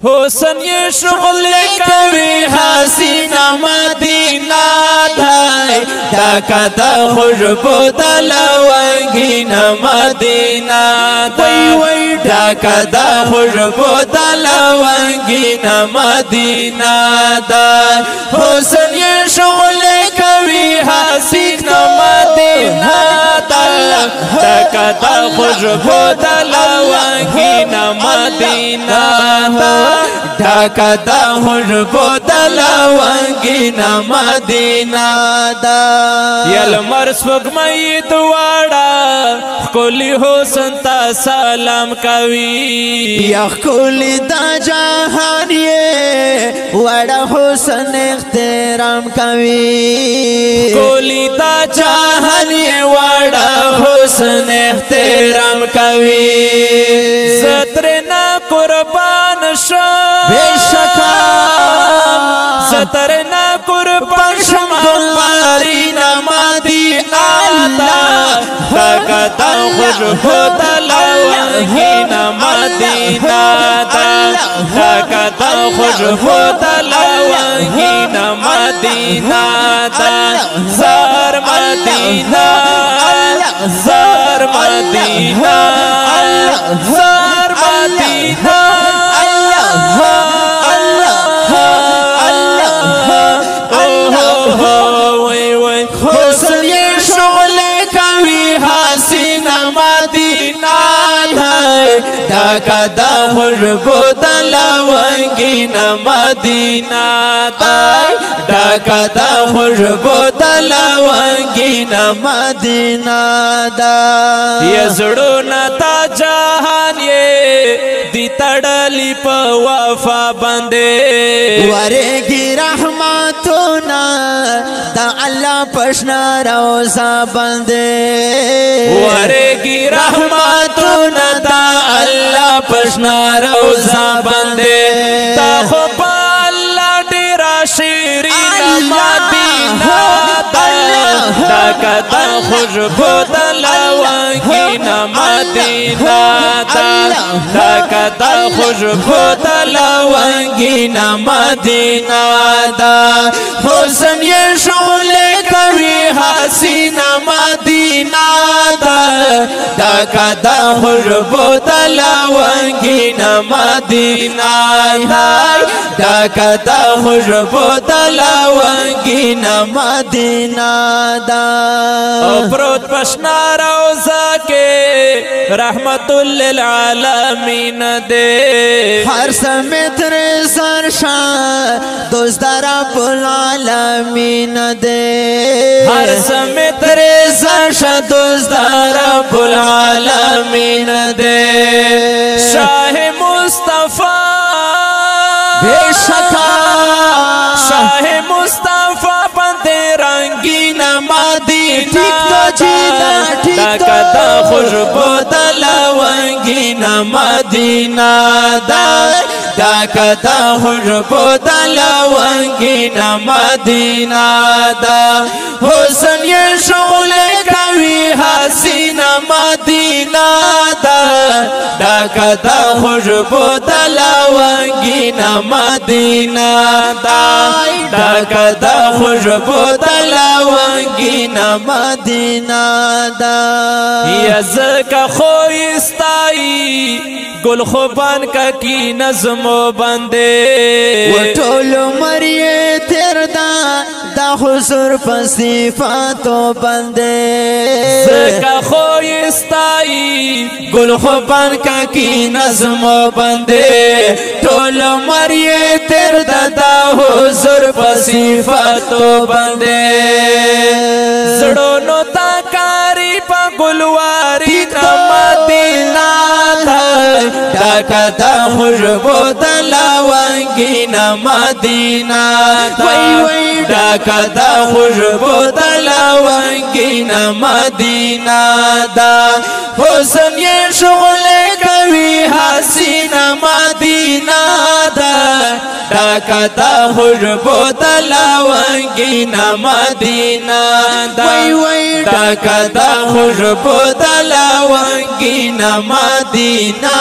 حسن یہ شغل کوي حسینہ مدینہ دای ڈاکا دا خوشبو دا لونگینہ مدینہ دای ڈاکا دا خوشبو دا لونگینہ مدینہ دای حسن یہ شغل کوي حسینہ مدینہ دای ڈاکا دا خوشبو دا لونگینہ مدینہ دای ڈاکا دا خوشبو دا لونگینہ مدینہ دا یلمر سپوږمۍ دواړه ښکلي حسن ته سلام کوي یا ښکلي دا جهان یې وړه حسن احترام کوي ښکلي دا جهان یې وړه حسن احترام کوي زه ترېنه قربان شم بېشکه زه ترېنه قربان شم پارینه مدینه ډاکا دا خوشبو دا لونگینہ مدینہ ډاکا دا خوشبو دا لونگینہ مدینہ زار مدینہ زار مدینہ زار مدینہ حسن یہ شغل کوي حسینہ مدینہ ڈاکا دا خوشبو دا لونگینہ مدینہ ڈاکا دا خوشبو دا لونگینہ مدینہ یہ زړونه تا جهان یې دی تړلی په وفا باندې ورېږي رحمتونه دا الله پشنا روزا باندې ورېږي رحمتونه دا الله پشنا روزا باندې تا خو په الله ډېره شیرینه مدینه ډاکا دا خوشبو دا لونگینہ مدینہ ډاکا دا خوشبو دا لونگینہ مدینہ حسن یہ شغل کوي حسینہ مدینہ ډاکا دا خوشبو دا لونگینہ مدینہ ډاکا دا خوشبو دا لونگینہ مدینہ پروت پشنا روزہ کے رحمت للعالمین دے ہر سمیت رسر شاہ دوست رب العالمین دے ہر سمیت رسر شاہ دوست رب العالمین دے شاہ مصطفیٰ بے شکا شاہ مصطفیٰ بندے رنگینہ مدینہ ڈاکا دا خوشبو دا لونگینہ مدینہ ڈاکا دا خوشبو دا لونگینہ مدینہ حسن یہ شغل کوي حسینہ مدینہ ڈاکا دا خوشبو دا لونگینہ مدینہ ڈاکا دا خوشبو دا لونگینہ مدینہ یزکا خویستائی گل خوبان کا کی نظمو بندے وطول مریے تیر دا حضور پصفاتو بندے زکا خویستائی گل خوبان کا کی نظمو بندے ٹول مریے تیر دا حضور پصفاتو بندے زڑونو تا کاری پا گلواری مدینہ ڈاکا دا خوشبو دا لونگینہ مدینہ ڈاکا دا خوشبو دا لونگینہ مدینہ حسن یہ شغل کوي حسینہ مدینہ ڈاکا دا خوشبو دا لونگینہ مدینہ ڈاکا دا خوشبو دا لونگینہ مدینہ